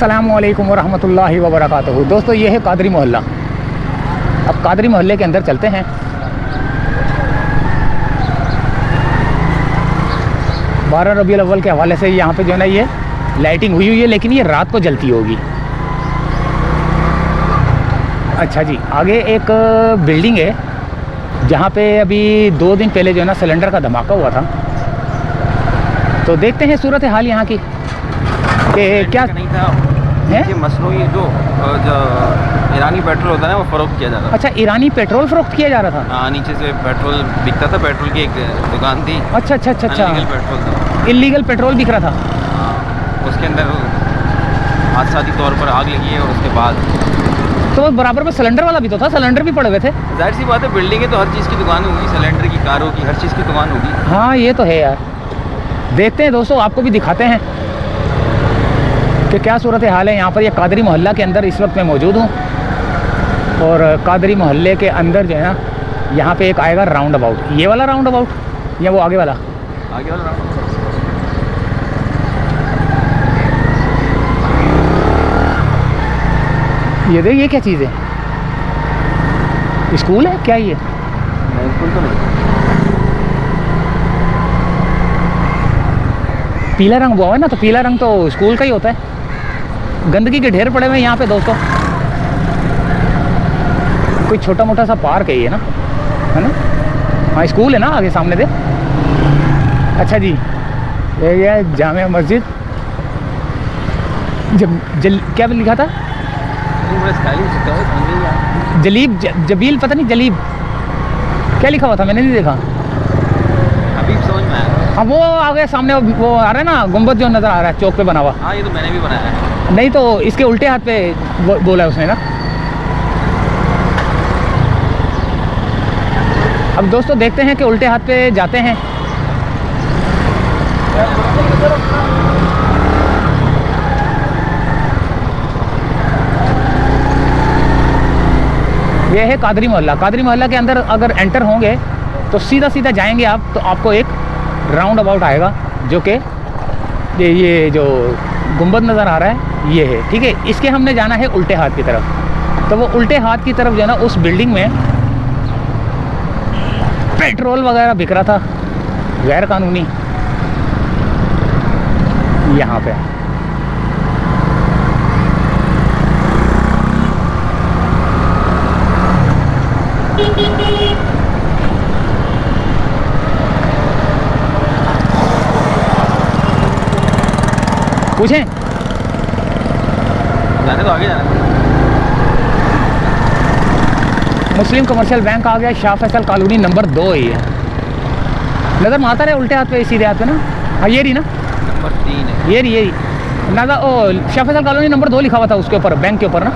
अस्सलामुअलैकुम वरहमतुल्लाहि वबरकातुहू। दोस्तों ये है कादरी मोहल्ला। अब कादरी मोहल्ले के अंदर चलते हैं। बारह रबीउल अव्वल के हवाले से यहाँ पे जो है ना ये लाइटिंग हुई है, लेकिन ये रात को जलती होगी। अच्छा जी, आगे एक बिल्डिंग है जहाँ पे अभी 2 दिन पहले जो है ना सिलेंडर का धमाका हुआ था। तो देखते हैं सूरत हाल यहाँ की कि क्या नहीं था ये मसनूई जो ईरानी पेट्रोल होता है ना वो फ़रोख्त किया जा रहा था। अच्छा, ईरानी पेट्रोल फ़रोख्त किया जा रहा था। हाँ, नीचे से पेट्रोल बिकता था। पेट्रोल की एक दुकान थी। अच्छा अच्छा अच्छा अच्छा, इलीगल पेट्रोल था। इलीगल पेट्रोल बिक रहा था। हाँ, उसके अंदर हादसाती तौर पर आग लगी है और उसके बाद तो वो बराबर में सिलेंडर वाला भी तो था, सिलेंडर भी पड़े हुए थे। जाहिर सी बात है, बिल्डिंग है तो हर चीज़ की दुकान होगी, सिलेंडर की, कारों की, हर चीज़ की दुकान होगी। हाँ ये तो है यार। देखते हैं दोस्तों, आपको भी दिखाते हैं कि क्या सूरत हाल है यहाँ पर। ये कादरी मोहल्ला के अंदर इस वक्त मैं मौजूद हूँ और कादरी मोहल्ले के अंदर जो है ना यहाँ पे एक आएगा राउंड अबाउट। ये वाला राउंड अबाउट या वो आगे वाला? आगे वाला राउंड। ये देख, ये क्या चीज़ है? स्कूल है क्या ये? नहीं, स्कूल तो नहीं। पीला रंग हुआ है ना, तो पीला रंग तो स्कूल का ही होता है। गंदगी के ढेर पड़े हुए हैं यहाँ पे दोस्तों। कोई छोटा मोटा सा पार्क है ये ना, है ना? हाँ स्कूल है ना आगे सामने दे। अच्छा जी, ये जामिया मस्जिद। क्या लिखा था? जलीब जबील, पता नहीं जलीब क्या लिखा हुआ था, मैंने नहीं देखा। अभी समझ में आया। हाँ वो आगे सामने वो आ रहा है ना, गुंबद जो नज़र आ रहा है चौक पे बना हुआ। हाँ, ये तो मैंने भी बनाया है। नहीं तो इसके उल्टे हाथ पे बोला है उसने ना। अब दोस्तों देखते हैं कि उल्टे हाथ पे जाते हैं। यह है कादरी मोहल्ला। कादरी मोहल्ला के अंदर अगर एंटर होंगे तो सीधा सीधा जाएंगे आप, तो आपको एक राउंड अबाउट आएगा जो कि ये जो गुंबद नज़र आ रहा है ये है, ठीक है। इसके हमने जाना है उल्टे हाथ की तरफ। तो वो उल्टे हाथ की तरफ जो है ना उस बिल्डिंग में पेट्रोल वगैरह बिक रहा था गैर कानूनी यहाँ पे। पूछें? जाने तो आगे जाना। मुस्लिम कमर्शियल बैंक आ गया, शाह फैसल कॉलोनी नंबर 2 ही है। नज़र माता रहे उल्टे हाथ पे, सीधे हाथ पे ना। हाँ ये रही ना, नंबर 3 है। ये रही नज़र। ओ शाह फैसल कॉलोनी नंबर 2 लिखा हुआ था उसके ऊपर, बैंक के ऊपर ना।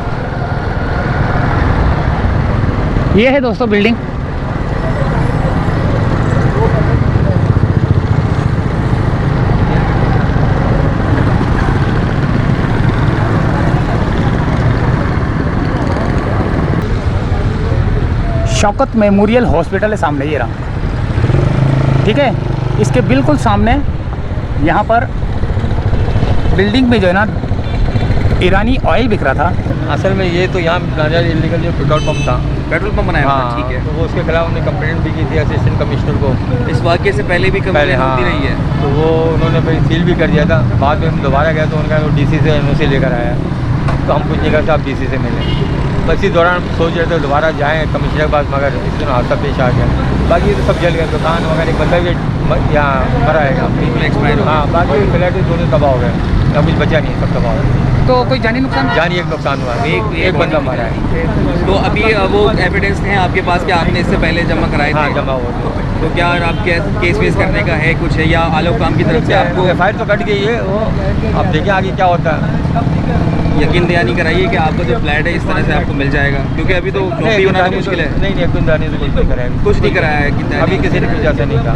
ये है दोस्तों बिल्डिंग। शौकत मेमोरियल हॉस्पिटल है सामने, ये रहा, ठीक है। इसके बिल्कुल सामने यहाँ पर बिल्डिंग में जो है ना ईरानी ऑयल बिक रहा था। असल में ये तो यहाँ नाजायज़ इलीगल जो पेट्रोल पंप था, पेट्रोल पंप बनाया हुआ है, ठीक है। तो वो उसके खिलाफ उन्होंने कंप्लेंट भी की थी असिस्टेंट कमिश्नर को। इस वाक़े से पहले भी कंप्लेंट होती रही है। तो वो उन्होंने फिर सील भी कर दिया था। बाद में हम दोबारा गए तो उनका डीसी से एनओसी लेकर आया, तो हम कुछ नहीं करते, आप डीसी से मिले। बस इस दौरान सोच रहे थे दोबारा जाएँ कमिश्नर के पास, मगर इस दिन हादसा पेश आ गया। बाकी तो सब जल गया, दुकान वगैरह। एक बंदा भी यहाँ मरा है, बिल्कुल एक्सपायर। हाँ, बाकी फ्लैट दोनों तबाह हो गए, अब कुछ बचा नहीं, सब तबाह हो गए। तो कोई जानी नुकसान? जानी एक नुकसान हुआ, एक बंदा मारा है। तो अभी वो एविडेंस हैं आपके पास कि आपने इससे पहले जमा कराए थे? हाँ, जमा हुआ। तो क्या आपके केस वेस करने का है कुछ है, या आलोक काम की तरफ से आपको एफआईआर तो कट गई है, वो अब देखिए आगे क्या होता है। यकीन दयानी कराइए कि आपका जो फ्लैट है इस तरह से आपको मिल जाएगा, क्योंकि अभी तो नौकरी होना तो मुश्किल है। नहीं, यकीन दयानी तो कुछ नहीं कराया, कुछ नहीं कराया है कि अभी किसी ने कुछ ऐसा नहीं कहा।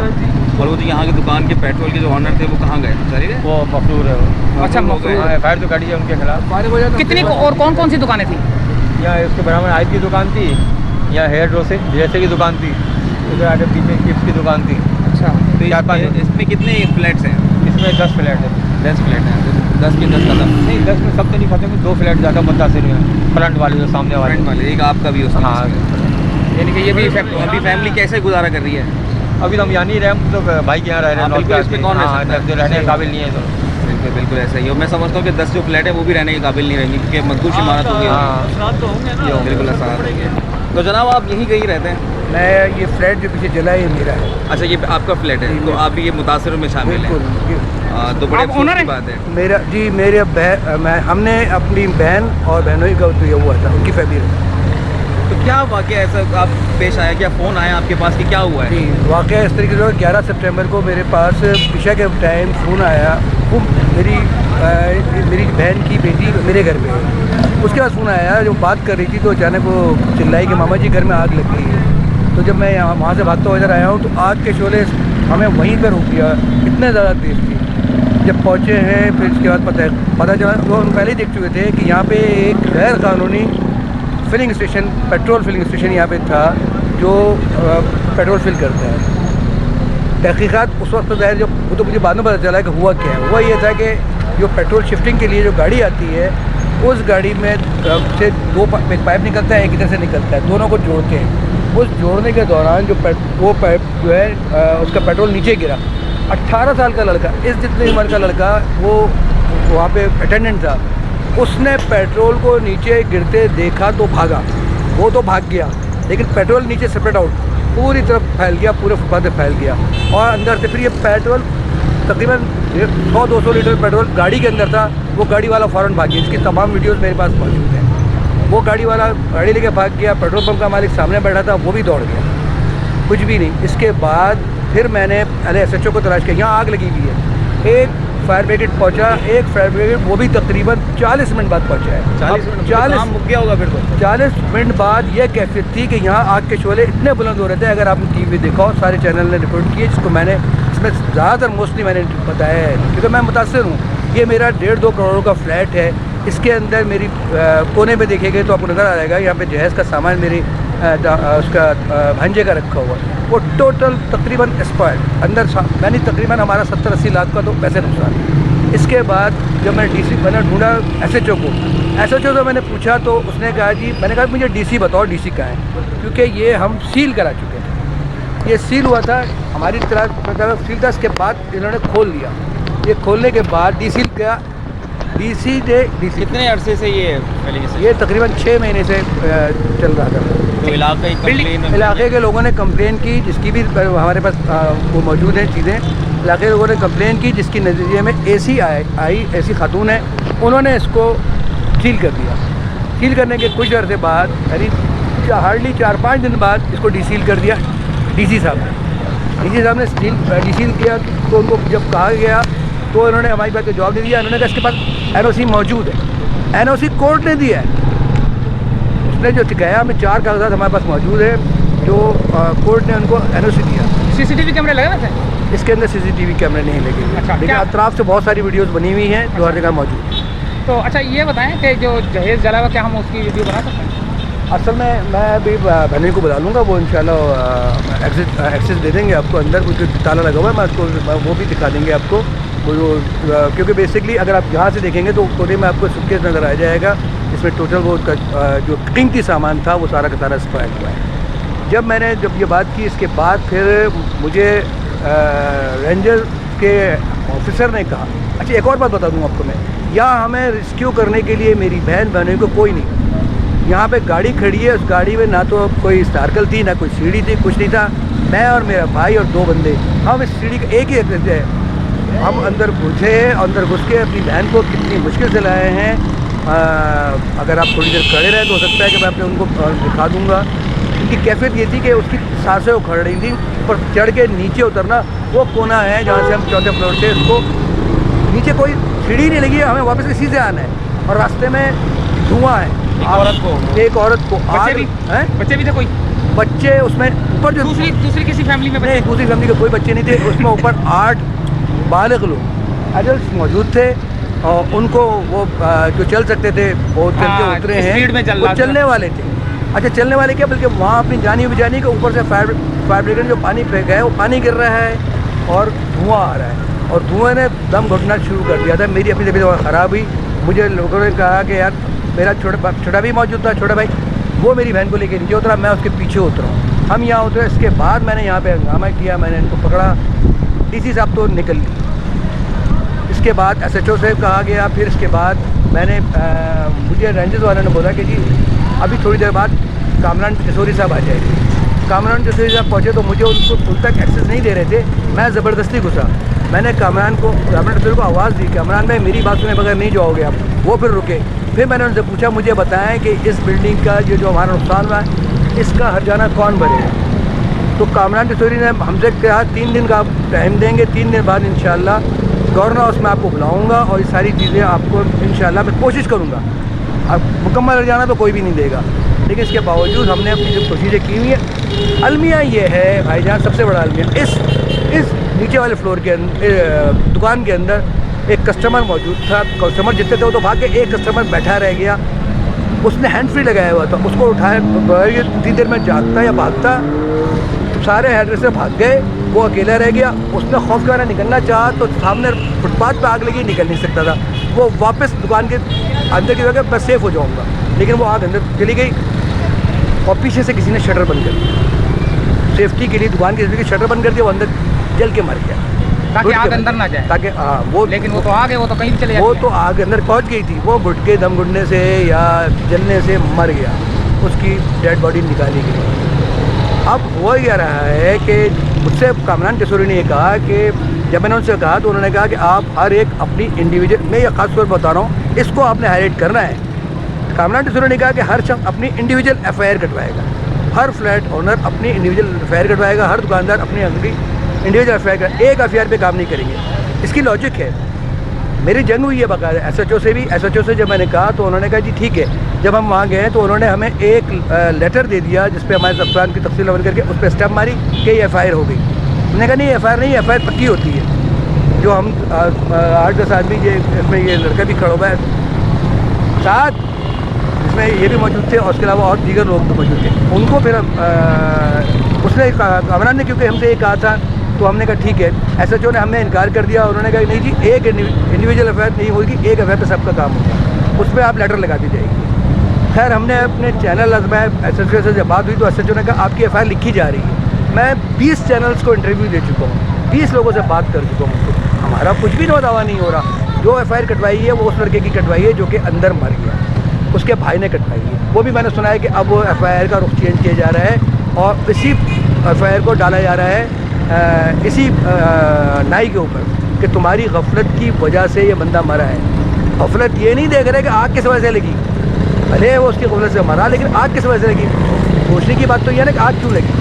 और वो जो यहाँ की दुकान के पेट्रोल के जो ऑनर थे वो कहाँ गए? सर वो मफरूर है वो। अच्छा, एफआईआर तो कटी है उनके खिलाफ। कितनी और कौन कौन सी दुकानें थी? यहाँ इसके बराबर आइस की दुकान थी, यहाँ हेयर ड्रेसर की दुकान थी, उधर आगे पीछे चिप्स की दुकान थी। अच्छा, तो इसमें कितने फ्लैट्स हैं? इसमें 10 फ्लैट है। 10 फ्लैट हैं। 10 के 10 खत्म। नहीं 10 में सब तो नहीं खत्म, 2 फ्लैट ज़्यादा मुतासिर हुए हैं, फ्रंट वाले जो सामने वाले। फ्रंट वाले, एक आपका भी उसमें। हाँ, यानी कि ये भी अभी फैमिली कैसे गुजारा कर रही है? अभी तो हम यहाँ नहीं रहे, हम तो भाई के यहाँ रह रहे हैं। बिल्कुल, इसमें कौन रह सकता है? जो रहने के काबिल नहीं है तो बिल्कुल बिल्कुल ऐसा ही है। मैं समझता हूँ कि 10 जो फ्लैट है वो भी रहने के काबिल नहीं रहेंगी, क्योंकि मजबूत इमारत होगी। हाँ तो होंगे ना, बिल्कुल असरात होंगे। तो जनाब आप यहीं कहीं रहते हैं? मैं ये फ्लैट जो पीछे जला है मेरा है। अच्छा, ये आपका फ्लैट है, तो आप भी ये मुतासर में शामिल हैं। बिल्कुल। तो बड़े आप अफसोस ओनर की हैं? बात है। मेरा जी मेरे हमने अपनी बहन और बहनोई का तो ये हुआ था, उनकी फैमिली। तो क्या वाकया ऐसा आप पेश आया, क्या फ़ोन आया आपके पास कि क्या हुआ है? जी वाक़या इस तरीके से 11 सितंबर को मेरे पास इशा के टाइम फ़ोन आया। वो मेरी बहन की बेटी मेरे घर पे है। उसके बाद फ़ोन आया, जो बात कर रही थी तो अचानक वो चिल्लाई कि मामा जी घर में आग लग गई है। तो जब मैं यहाँ वहाँ से भागता हुआ इधर आया हूँ तो आग के शोले हमें वहीं पर रोक दिया, इतने ज़्यादा तेज़ थी। जब पहुँचे हैं फिर उसके बाद पता चला, तो हम पहले ही देख चुके थे कि यहाँ पे एक गैर कानूनी filling station, petrol filling station यहाँ पे था, जो पेट्रोल फिल करता है। तहकीक़ात उस वक्त ज़ाहिर जो वो तो मुझे बाद में पता चला कि हुआ क्या है। हुआ ये था कि जो पेट्रोल शिफ्टिंग के लिए जो गाड़ी आती है, उस गाड़ी में से एक पाइप निकलता है, एक इधर से निकलता है, दोनों को जोड़ते हैं। उस जोड़ने के दौरान वो पाइप जो है उसका पेट्रोल नीचे गिरा। 18 साल का लड़का, इस जितनी उम्र का लड़का, वो वहाँ पे अटेंडेंट था, उसने पेट्रोल को नीचे गिरते देखा तो भागा। वो तो भाग गया, लेकिन पेट्रोल नीचे सेपरेट आउट पूरी तरफ फैल गया, पूरे फुटपाथ पे फैल गया। और अंदर से फिर ये पेट्रोल तकरीबन 100-200 लीटर पेट्रोल गाड़ी के अंदर था। वो गाड़ी वाला फ़ौरन भाग गया, जिसकी तमाम वीडियोस मेरे पास मौजूद हैं। वो गाड़ी वाला गाड़ी लेके भाग गया। पेट्रोल पंप का मालिक सामने बैठा था, वो भी दौड़ गया, कुछ भी नहीं। इसके बाद फिर मैंने SHO को तलाश किया, यहाँ आग लगी हुई है। एक फायर ब्रिगेड पहुँचा, एक फायर ब्रिगेड, वो भी तकरीबन 40 मिनट बाद पहुँचा है। 40 मुक गया होगा फिर तो। 40 मिनट बाद ये कैफियत थी कि यहाँ आग के शोले इतने बुलंद हो रहे थे। अगर आपने TV देखा हो, सारे चैनल ने रिपोर्ट किए, जिसको मैंने इसमें ज़्यादातर मोस्टली मैंने बताया है, क्योंकि मैं मुतासर हूँ। ये मेरा 1.5-2 करोड़ का फ्लैट है। इसके अंदर मेरी कोने पे देखेंगे तो आपको नज़र आ जाएगा, यहाँ पे जहेज़ का सामान मेरी उसका भांजे का रखा हुआ, वो टोटल तकरीबन एक्सपायर्ड अंदर मैंने तकरीबन हमारा 70-80 लाख का तो पैसे नुकसान। इसके बाद जब मैं DC मैंने ढूंढा SHO से मैंने पूछा तो उसने कहा जी, मैंने कहा मुझे DC बताओ, DC कहाँ है, क्योंकि ये हम सील करा चुके हैं। ये सील हुआ था हमारी तरह सील था। इसके बाद इन्होंने खोल दिया। ये खोलने के बाद DC गया, DC कितने अरसे से ये तकरीबन 6 महीने से चल रहा था। तो इलाके के लोगों ने कंप्लेन की, जिसकी भी हमारे पास वो मौजूद हैं चीज़ें। इलाके के लोगों ने कंप्लेन की, जिसकी नतीजे में ऐसी खातून है, उन्होंने इसको सील कर दिया। सील करने के कुछ अर्से बाद, यानी हार्डली 4-5 दिन बाद इसको डीसील कर दिया DC साहब ने डीसील किया। तो उनको जब कहा गया तो उन्होंने हमारी बात का जवाब दे दिया। उन्होंने कहा इसके पास NOC मौजूद है। NOC कोर्ट ने दिया है। उसने जो गया हमें 4 कागजात हमारे पास मौजूद है, जो कोर्ट ने उनको NOC दिया। CCTV कैमरे लगे हुए थे? इसके अंदर CCTV कैमरे नहीं लगे हुए, अच्छा, लेकिन अतराफ से बहुत सारी वीडियोस बनी हुई हैं जो हर जगह मौजूद है। तो अच्छा ये बताएं कि जो जहेज़ जला हुआ, क्या हम उसकी वीडियो बना सकते हैं? असल में मैं अभी बहनी को बुला लूँगा, वो इंशाल्लाह एक्सेस दे देंगे आपको। अंदर कुछ ताला लगा हुआ है, मैं उसको वो भी दिखा देंगे आपको। वो जो क्योंकि बेसिकली अगर आप यहाँ से देखेंगे तो कोने में आपको सूटकेस नज़र आ जाएगा। इसमें टोटल वो जो कीमती सामान था वो सारा का सारा एक्सपायर हुआ है। जब ये बात की, इसके बाद फिर मुझे रेंजर के ऑफिसर ने कहा, अच्छा एक और बात बता दूँ आपको मैं, यहाँ हमें रेस्क्यू करने के लिए मेरी बहनों को कोई नहीं। यहाँ पे गाड़ी खड़ी है, उस गाड़ी में ना तो कोई सर्कल थी, ना कोई सीढ़ी थी, कुछ नहीं था। मैं और मेरा भाई और 2 बंदे, हम इस सीढ़ी का एक ही एक्सेस है। हम अंदर घुस के अपनी बहन को कितनी मुश्किल से लाए हैं। अगर आप थोड़ी देर खड़े रहे तो हो सकता है कि मैं अपने उनको दिखा दूँगा। उनकी कैफियत ये थी कि उसकी सांसें उखड़ रही थी। पर चढ़ के नीचे उतरना, वो कोना है जहाँ से हम 4थे फ्लोर से, उसको नीचे कोई सीढ़ी नहीं लगी है, हमें वापस इसी से आना है। और रास्ते में धुआं है। एक औरत को बच्चे भी थे? कोई बच्चे उसमें ऊपर जो दूसरी किसी फैमिली में? नहीं, दूसरी फैमिली के कोई बच्चे नहीं थे। उसमें ऊपर 8 बालिग लोग एडल्ट मौजूद थे, और उनको वो जो चल सकते थे वो चल के उतरे हैं, वो चलने वाले थे। अच्छा चलने वाले क्या, बल्कि वहाँ अपनी जानी के ऊपर से फायर ब्रिगेड जो पानी फेंका है, वो पानी गिर रहा है और धुआं आ रहा है। और धुएँ ने दम घुटना शुरू कर दिया था। मेरी अपनी तबीयत ख़राब हुई। मुझे लोगों ने कहा कि यार मेरा छोटा भी मौजूद था, छोटा भाई, वो मेरी बहन को लेकर नीचे उतरा, मैं उसके पीछे उतरा। हम यहाँ उतरे, इसके बाद मैंने यहाँ पे हंगामा किया, मैंने इनको पकड़ा, डीसी साहब तो निकल ली। इसके बाद SHO से कहा गया, फिर इसके बाद मैंने मुझे रेंजेस वालों ने बोला कि जी अभी थोड़ी देर बाद कामरान जसोरी साहब आ जाएंगे। कामरान जसोरी साहब पहुँचे तो मुझे उनको उन तक एक्सेस नहीं दे रहे थे, मैं ज़बरदस्ती घुसा। मैंने कामरान जसोरी को आवाज़ दी, कामरान भाई मेरी बात सुने बगैर नहीं जाओगे आप। वो फिर रुके। फिर मैंने उनसे पूछा, मुझे बताएं कि इस बिल्डिंग का जो हमारा नुकसान हुआ है इसका हर्जाना कौन भरेगा। तो कामरान जसोरी ने हमसे कहा 3 दिन का आप टाइम देंगे, 3 दिन बाद इंशाल्लाह गवर्नर हाउस में आपको बुलाऊंगा और ये सारी चीज़ें आपको इंशाल्लाह मैं कोशिश करूंगा। अब मुकम्मल हर्जाना तो कोई भी नहीं देगा, लेकिन इसके बावजूद हमने अपनी जो कोशिशें की हुई हैं। अलमिया ये है भाईजान, सबसे बड़ा अलमिया इस नीचे वाले फ्लोर के अंदर दुकान के अंदर एक कस्टमर मौजूद था। कस्टमर जितने थे वो तो भाग के, एक कस्टमर बैठा रह गया, उसने हैंड फ्री लगाया हुआ था, उसको उठाया, इतनी देर में जागता या भागता, सारे हैंड से भाग गए, वो अकेला रह गया। उसने खौफ के निकलना चाहा तो सामने फुटपाथ पे आग लगी, निकल नहीं सकता था। वो वापस दुकान के अंदर की जगह मैं सेफ़ हो जाऊँगा, लेकिन वो आग अंदर चली गई और पीछे से किसी ने शटर बंद कर दिया। सेफ्टी के लिए दुकान की शटर बंद कर दिया, वो अंदर जल के मर गया ताकि आग अंदर ना जाए। ताकि वो, लेकिन वो तो आ गए, वो तो कहीं भी चले जाते वो तो आग अंदर पहुंच गई थी। वो घुट के दम घुटने से या जलने से मर गया, उसकी डेड बॉडी निकाली गई। अब हुआ यह रहा है कि मुझसे कामरान जसोरी ने ये कहा कि जब मैंने उनसे कहा तो उन्होंने कहा कि आप हर एक अपनी इंडिविजुअल, मैं ये खास तौर पर बता रहा हूँ, इसको आपने हाईलाइट करना है। कामरान जसोरी ने कहा कि हर शख्स अपनी इंडिविजुअल FIR कटवाएगा, हर फ्लैट ओनर अपनी इंडिविजुअल FIR कटवाएगा, हर दुकानदार अपनी इंडिविजुअल FIR का, एक FIR पे काम नहीं करेंगे। इसकी लॉजिक है। मेरी जंग हुई है बाकायदा SHO से भी। SHO से जब मैंने कहा तो उन्होंने कहा जी ठीक है। जब हम वहाँ गए तो उन्होंने हमें एक लेटर दे दिया जिस पे हमारे अफसान की तफसील अमल करके उस पर स्टैम्प मारी कि ये FIR हो गई। उन्होंने कहा नहीं FIR नहीं, FIR पक्की होती है। जो हम 8-10 आदमी, ये इसमें ये लड़का भी खड़ा हुआ है साथ, इसमें ये भी मौजूद थे और उसके अलावा और दीगर लोग भी मौजूद थे। उनको फिर उसने कामरान ने क्योंकि हमसे ये कहा था तो हमने कहा ठीक है। SHO ने हमें इनकार कर दिया। उन्होंने कहा नहीं जी, एक इंडिविजुअल FIR नहीं होगी, एक FIR पे सबका काम होगा, उस पर आप लेटर लगा दी जाएगी। खैर हमने अपने चैनल आजमाया, SHO से जब बात हुई तो SHO ने कहा आपकी FIR लिखी जा रही है। मैं 20 चैनल्स को इंटरव्यू दे चुका हूँ, 20 लोगों से बात कर चुका हूँ, हमारा कुछ भी दावा नहीं हो रहा। जो FIR कटवाई है वो उस लड़के की कटवाई है जो कि अंदर मर गया, उसके भाई ने कटवाई है। वो भी मैंने सुना है कि अब वो FIR का रुख चेंज किया जा रहा है और इसी FIR को डाला जा रहा है इसी नाई के ऊपर कि तुम्हारी गफलत की वजह से ये बंदा मरा है। गफलत ये नहीं देख रहे कि आग किस वजह से लगी, भले वो उसकी गफलत से मरा, लेकिन आग किस वजह से लगी। सोचने की बात तो यह है ना कि आग क्यों लगी।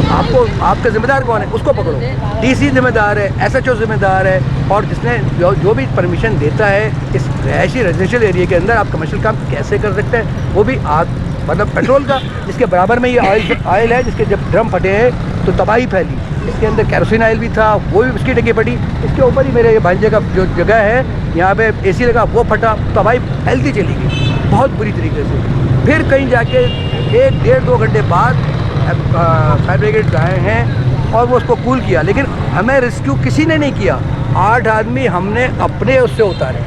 आपको, आपका जिम्मेदार कौन है उसको पकड़ो। DC जिम्मेदार है, SHO जिम्मेदार है, और जिसने जो भी परमिशन देता है इस रहायशी रेजिडेंशियल एरिया के अंदर आप कमर्शियल काम कैसे कर सकते हैं, वो भी आग मतलब पेट्रोल का, जिसके बराबर में ये ऑयल है, जिसके जब ड्रम फटे हैं तो तबाही फैली। इसके अंदर कैरोसिन ऑयल भी था, वो भी उसकी टंकी फटी। इसके ऊपर ही मेरे भांजे का जो जगह है यहाँ पे AC लगा, वो फटा, तबाही फैलती चली गई बहुत बुरी तरीके से। फिर कहीं जाके 1-1.5-2 घंटे बाद फायर ब्रिगेड आए हैं और वो उसको कूल किया, लेकिन हमें रेस्क्यू किसी ने नहीं किया। 8 आदमी हमने अपने उससे उतारे।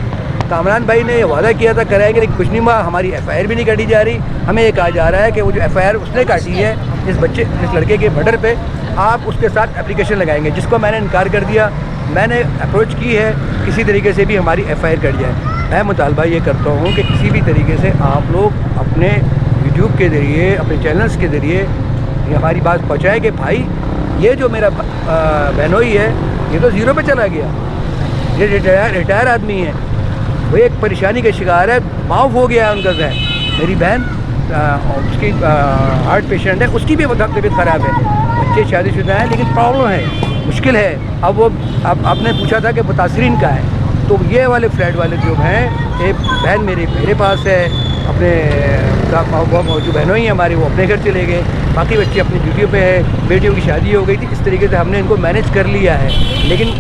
कामरान भाई ने वादा किया था कराएंगे, लेकिन कुछ नहीं हुआ। हमारी FIR भी नहीं काटी जा रही। हमें ये कहा जा रहा है कि वो जो FIR उसने काटी है इस लड़के के मर्डर पे, आप उसके साथ एप्लीकेशन लगाएंगे, जिसको मैंने इनकार कर दिया। मैंने अप्रोच की है किसी तरीके से भी हमारी FIR कट जाए। मैं मुतालबा ये करता हूँ कि किसी भी तरीके से आप लोग अपने यूट्यूब के ज़रिए, अपने चैनल्स के ज़रिए ये हमारी बात पहुँचाएं कि भाई ये जो मेरा बहनोई है ये तो ज़ीरो पे चला गया, ये रिटायर आदमी है, वो एक परेशानी का शिकार है, माफ हो गया है उनका जहन। मेरी बहन उसकी हार्ट पेशेंट है, उसकी भी तबीयत ख़राब है, बच्चे शादीशुदा हैं, लेकिन प्रॉब्लम है, मुश्किल है। अब वो आपने पूछा था कि मुतासरीन का है, तो ये वाले फ्लैट वाले जो हैं, एक बहन मेरे पास है, अपने जो बहनों ही हमारे वो अपने घर चले गए, बाकी बच्चे अपनी ड्यूटियों पे है, बेटियों की शादी हो गई थी। इस तरीके से हमने इनको मैनेज कर लिया है, लेकिन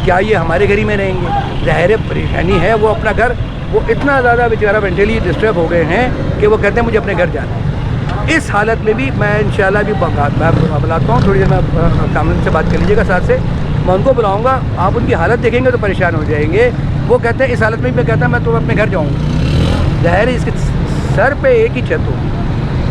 क्या ये हमारे घर ही में रहेंगे? ज़ाहिर परेशानी है। वो अपना घर, वो इतना ज़्यादा बेचारा मेंटली डिस्टर्ब हो गए हैं कि वो कहते हैं मुझे अपने घर जाना है। इस हालत में भी मैं इंशाल्लाह भी मैं बुलाता हूँ, थोड़ी देर में कामरान से बात कर लीजिएगा साथ से, मैं उनको बुलाऊंगा, आप उनकी हालत देखेंगे तो परेशान हो जाएंगे। वो कहते हैं इस हालत में मैं कहता मैं तो अपने घर जाऊँगा। ज़ाहिर है इसके सर पे एक ही छत हो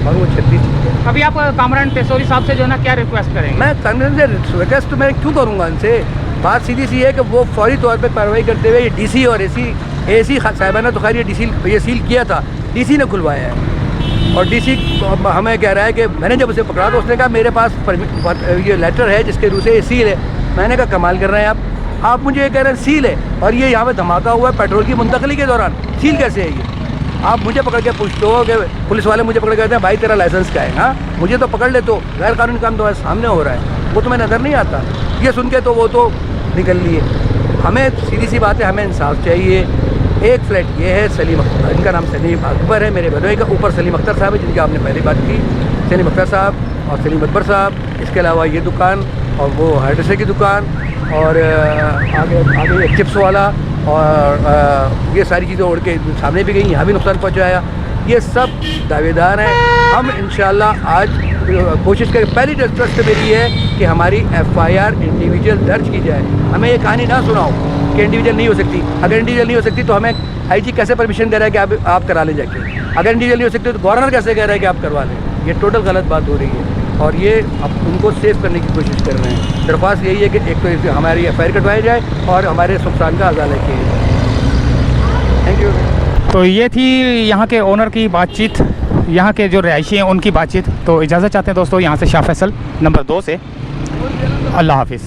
और वो छत नहीं। अभी आप कामरान टेसोरी साहब से जो है ना क्या रिक्वेस्ट करेंगे? मैं कामरान से रिक्वेस्ट तो मैं क्यों करूँगा उनसे, बात सीधी सी है कि वो फौरी तौर पे कार्रवाई करते हुए डीसी और एसी साहिबाना तो खैर ये सील किया था, डीसी ने खुलवाया है। और डीसी हमें कह रहा है कि मैंने जब उसे पकड़ा तो उसने कहा मेरे पास ये लेटर है जिसके थ्रू से ये सील है। मैंने कहा कमाल कर रहे हैं आप मुझे ये कह रहे हैं सील है, और ये यहाँ पे धमाका हुआ है पेट्रोल की मुंतकली के दौरान, सील कैसे है ये? आप मुझे पकड़ के पूछते हो कि पुलिस वाले मुझे पकड़ के कहते हैं भाई तेरा लाइसेंस क्या है? हाँ, मुझे तो पकड़ ले, तो गैर कानूनी काम तो सामने हो रहा है, वो तुम्हें नज़र नहीं आता। ये सुन के तो वो तो निकल लिए। हमें सीधी सी बात है, हमें इंसाफ चाहिए। एक फ्लैट ये है सलीम अख्तर, इनका नाम सलीम अकबर है, मेरे बहनों का, ऊपर सलीम अख्तर साहब है जिनकी आपने पहले बात की, सलीम अख्तर साहब और सलीम अकबर साहब। इसके अलावा ये दुकान और वो हार्डवेयर की दुकान और आगे चिप्स वाला और ये सारी चीज़ें उड़ के सामने भी गई, यहाँ भी नुकसान पहुँचाया। ये सब दावेदार हैं। हम इंशाल्लाह आज कोशिश करें, पहली रिक्वेस्ट मेरी है कि हमारी FIR इंडिविजुअल दर्ज की जाए। हमें ये कहानी ना सुनाओ कि इंडिविजुअल नहीं हो सकती। अगर इंडिविजुअल नहीं हो सकती तो हमें IG कैसे परमिशन दे रहा है कि आप करा लें जाके? अगर इंडिविजुअल नहीं हो सकती तो गवर्नर कैसे कह रहा है कि आप करवा लें? ये टोटल गलत बात हो रही है और ये अब उनको सेव करने की कोशिश कर रहे हैं। दरख्वास्त यही है कि एक तो हमारी FIR कटवाई जाए और हमारे नुकसान का अजाला किया जाए। Thank you. तो ये थी यहाँ के ओनर की बातचीत, यहाँ के जो रहायशी हैं उनकी बातचीत। तो इजाज़त चाहते हैं दोस्तों यहाँ से शाह फैसल नंबर 2 से। अल्लाह हाफिज़।